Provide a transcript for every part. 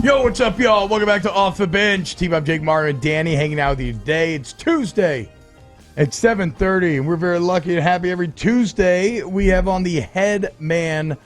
Yo, what's up, y'all? Welcome back to Off the Bench. Team up Jake Martin and Danny hanging out with you today. It's Tuesday at 7:30, and we're very lucky and happy every Tuesday we have on the head man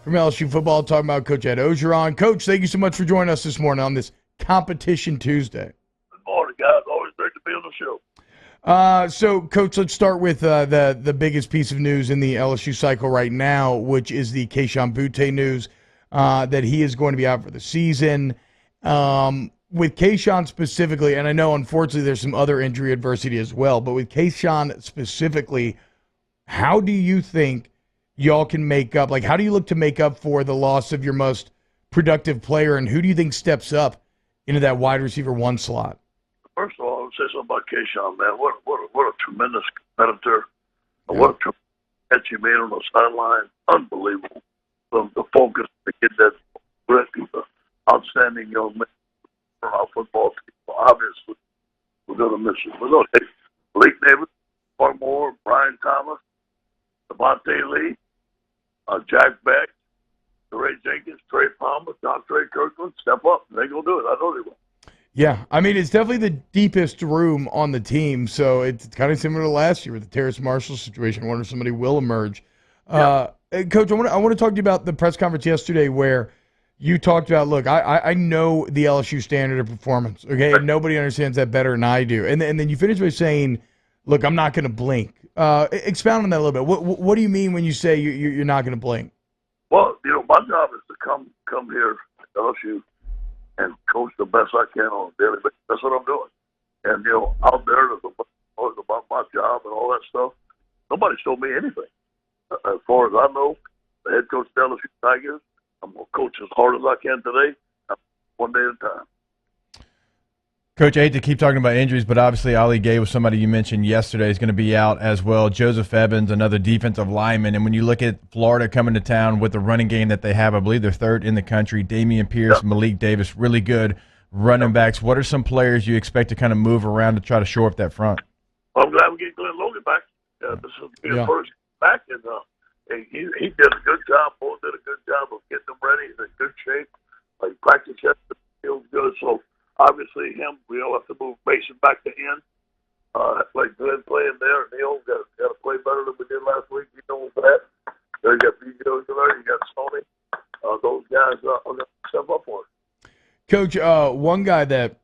from LSU football talking about Coach Ed Orgeron. Coach, thank you so much for joining us this morning on this Competition Tuesday. Good morning, guys. Always great to be on the show. So, Coach, let's start with the biggest piece of news in the LSU cycle right now, which is the Keyshawn Bryant news. That he is going to be out for the season. With Keyshawn specifically, and I know unfortunately there's some other injury adversity as well, but with Keyshawn specifically, how do you think y'all can make up? Like, how do you look to make up for the loss of your most productive player, and who do you think steps up into that wide receiver one slot? First of all, I would say something about Keyshawn, man. What a tremendous competitor. Yeah. What a tremendous catch he made on the sideline. Unbelievable. The focus to get that grit. He's an outstanding young man for our football team. Well, obviously, we're going to miss him. We're going to take Blake Davis, Moore, Brian Thomas, Devontae Lee, Jack Beck, Ray Jenkins, Trey Palmer, John Trey Kirkland. Step up. They're going to do it. I know they will. Yeah, I mean, it's definitely the deepest room on the team, so it's kind of similar to last year with the Terrace Marshall situation. I wonder if somebody will emerge. Yeah. Coach, I want to talk to you about the press conference yesterday where you talked about, look, I know the LSU standard of performance, okay, and nobody understands that better than I do. And then you finished by saying, look, I'm not going to blink. Expound on that a little bit. What do you mean when you say you're not going to blink? Well, my job is to come here to LSU and coach the best I can on a daily basis. That's what I'm doing. And, out there, there's about my job and all that stuff. Nobody showed me anything. As far as I know, the head coach of the LSU Tigers, I'm going to coach as hard as I can today, one day at a time. Coach, I hate to keep talking about injuries, but obviously Ali Gay was somebody you mentioned yesterday is going to be out as well. Joseph Evans, another defensive lineman. And when you look at Florida coming to town with the running game that they have, I believe they're third in the country. Damian Pierce, Malik Davis, really good running backs. What are some players you expect to kind of move around to try to shore up that front? Well, I'm glad we get Glenn Logan back. This is his first back, and he did a good job. Both did a good job of getting them ready. He's in good shape. Like practice yesterday, feels good. So obviously we all have to move Mason back to end. Like Glenn playing there, and Neil got to play better than we did last week. You know that. There you got BJ there. You got Sony. Those guys are going to step up for it. Coach, one guy that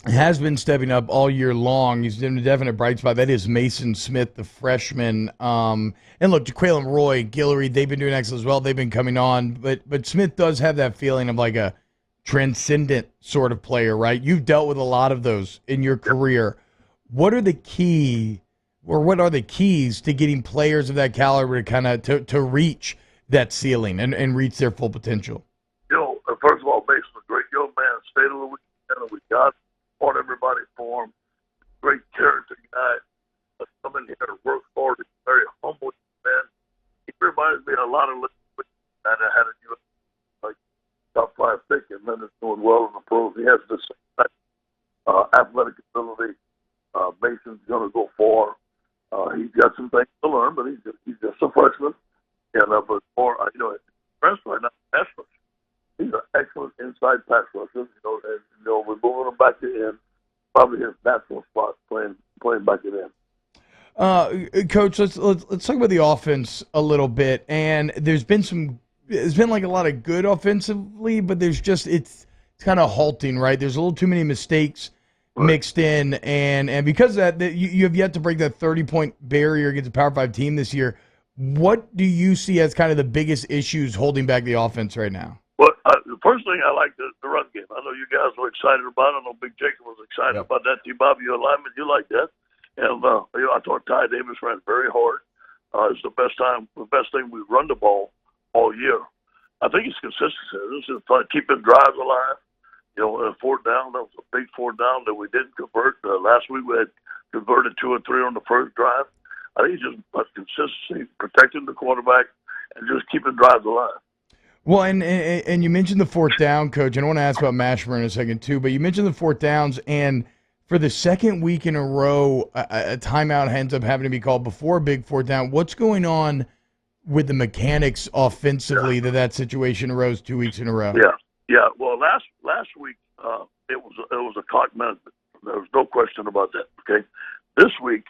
has been stepping up all year long. He's been a definite bright spot. That is Mason Smith, the freshman. And look, Jaquelin Roy, Guillory, they've been doing excellent as well. They've been coming on. But Smith does have that feeling of like a transcendent sort of player, right? You've dealt with a lot of those in your career. What are the keys to getting players of that caliber to kind of to reach that ceiling and reach their full potential? First of all, Mason's a great young man. State of Louisiana, we got on everybody for him. Great character guy. Come in here and work hard. He's very humble man. He reminds me a lot of that I had a like top 5 pick, and then is doing well in the pros. He has this athletic ability. Mason's going to go far. He's got some things to learn, but he's just a freshman. And but more, freshman right now, pass rusher. He's an excellent inside pass rusher. And we're moving him back to end. Probably his natural spot playing back at end. Coach, let's talk about the offense a little bit. And there's been like a lot of good offensively, but it's kind of halting, right? There's a little too many mistakes mixed in, and because of that, you have yet to break that 30-point barrier against a Power 5 team this year. What do you see as kind of the biggest issues holding back the offense right now? Well, the first thing I like the run game. I know you guys were excited about it. I know Big Jacob was excited about that. T-Bobby, you alignment, you like that. And I thought Ty Davis ran very hard. It's the best thing we've run the ball all year. I think it's consistency. This is keeping drives alive. Fourth down, that was a big fourth down that we didn't convert. Last week we had converted 2 or 3 on the first drive. I think it's just consistency, protecting the quarterback, and just keeping drives alive. Well, and you mentioned the fourth down, Coach, and I want to ask about Mashburn in a second too, but you mentioned the fourth downs, and for the second week in a row, a timeout ends up having to be called before a big fourth down. What's going on with the mechanics offensively that situation arose 2 weeks in a row? Yeah. Yeah, well, last week it was a clock management. There was no question about that. Okay, this week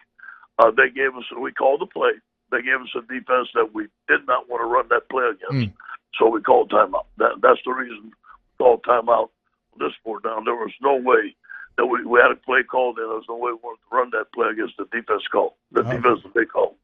they gave us. We called the play. They gave us a defense that we did not want to run that play against, so we called timeout. That's the reason we called timeout on this board down. There was no way that we had a play called, and there was no way we wanted to run that play against the defense call. The defense that they called.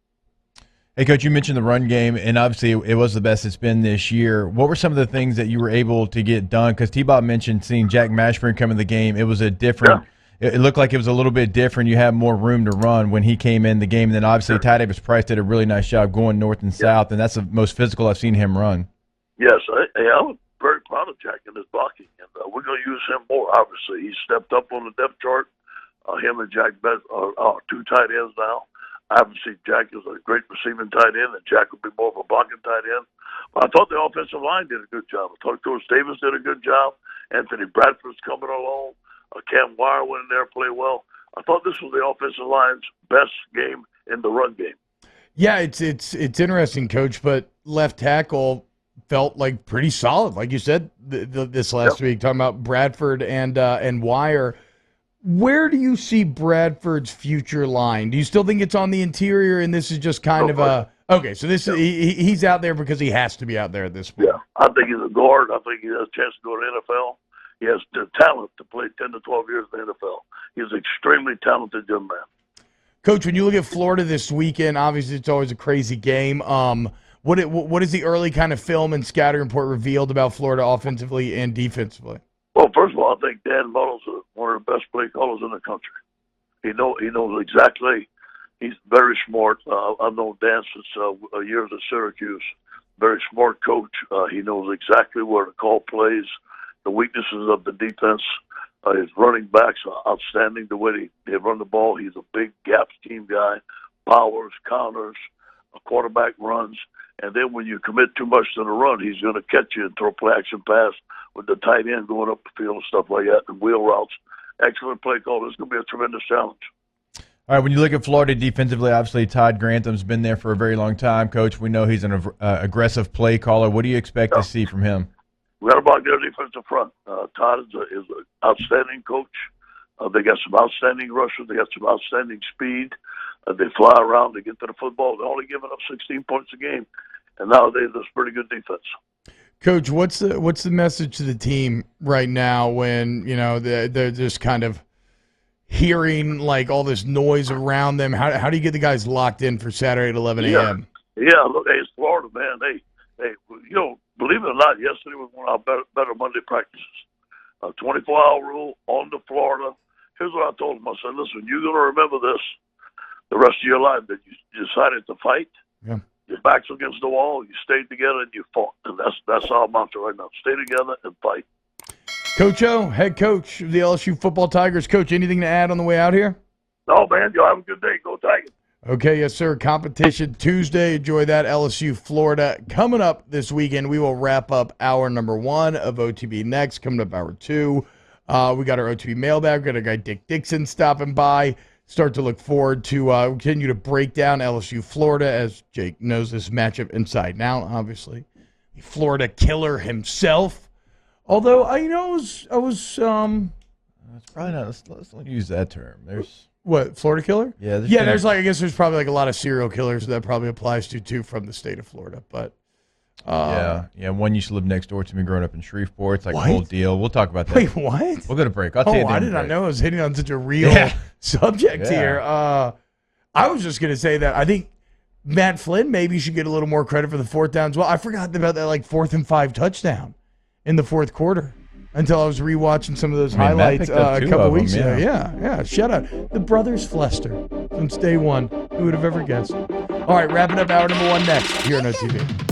Hey, Coach, you mentioned the run game, and obviously it was the best it's been this year. What were some of the things that you were able to get done? Because T-Bob mentioned seeing Jack Mashburn come in the game. It was a different it looked like it was a little bit different. You had more room to run when he came in the game. And then obviously Ty Davis-Price did a really nice job going north and south, and that's the most physical I've seen him run. Yes, I was very proud of Jack in his blocking, and we're going to use him more, obviously. He stepped up on the depth chart. Him and Jack are two tight ends now. Obviously, Jack is a great receiving tight end, and Jack will be more of a blocking tight end. But I thought the offensive line did a good job. I thought Coach Davis did a good job. Anthony Bradford's coming along. Cam Wire went in there and played well. I thought this was the offensive line's best game in the run game. Yeah, it's interesting, Coach, but left tackle felt like pretty solid, like you said this last week, talking about Bradford and Wire. Where do you see Bradford's future line? Do you still think it's on the interior, and this is just kind of a – okay, so this he's out there because he has to be out there at this point. Yeah, I think he's a guard. I think he has a chance to go to the NFL. He has the talent to play 10 to 12 years in the NFL. He's an extremely talented young man. Coach, when you look at Florida this weekend, obviously it's always a crazy game. What is the early kind of film and scatter report revealed about Florida offensively and defensively? Well, first of all, I think Dan Mullen's one of the best play callers in the country. He knows exactly. He's very smart. I've known Dan since years at Syracuse. Very smart coach. He knows exactly where to call plays, the weaknesses of the defense. His running backs are outstanding. The way they run the ball, he's a big gap scheme guy. Powers, counters, quarterback runs. And then when you commit too much to the run, he's going to catch you and throw play action pass with the tight end going up the field and stuff like that, and wheel routes. Excellent play call. It's going to be a tremendous challenge. All right, when you look at Florida defensively, obviously Todd Grantham's been there for a very long time. Coach, we know he's an aggressive play caller. What do you expect to see from him? We got about their defensive front. Todd is an outstanding coach. They got some outstanding rushers. They got some outstanding speed. They fly around. They get to the football. They're only giving up 16 points a game, and nowadays there's pretty good defense. Coach, what's the message to the team right now when they're just kind of hearing like all this noise around them? How do you get the guys locked in for Saturday at 11 a.m.? Yeah, look, hey, it's Florida, man. Hey, believe it or not, yesterday was one of our better Monday practices. A 24-hour rule on to Florida. Here's what I told them. I said, listen, you're going to remember this the rest of your life, that you decided to fight. Yeah. Your back's against the wall. You stayed together and you fought. And that's our mantra right now. Stay together and fight. Coach O, head coach of the LSU football Tigers. Coach, anything to add on the way out here? No, man. Y'all have a good day. Go Tigers. Okay, yes, sir. Competition Tuesday. Enjoy that. LSU, Florida. Coming up this weekend, we will wrap up hour number 1 of OTB next. Coming up hour 2. We got our OTB mailbag. We got our guy Dick Dixon stopping by. Start to look forward to continue to break down LSU, Florida, as Jake knows this matchup inside and out, obviously. The Florida killer himself. Although, I was it's probably not. Let's not use that term. There's what, Florida killer? Yeah, there's I guess there's probably like a lot of serial killers that probably applies to too from the state of Florida. But one used to live next door to me growing up in Shreveport. It's like a whole deal. We'll talk about that. Wait, what? We'll go to break. I'll tell you. I did not know I was hitting on such a real subject here. I was just gonna say that I think Matt Flynn maybe should get a little more credit for the fourth downs. Well, I forgot about that 4th and 5 touchdown in the fourth quarter until I was rewatching some of those highlights a couple weeks ago. Yeah. Shout out the brothers Flester since day one. Who would have ever guessed? All right, wrapping up hour number 1 next here on OTV.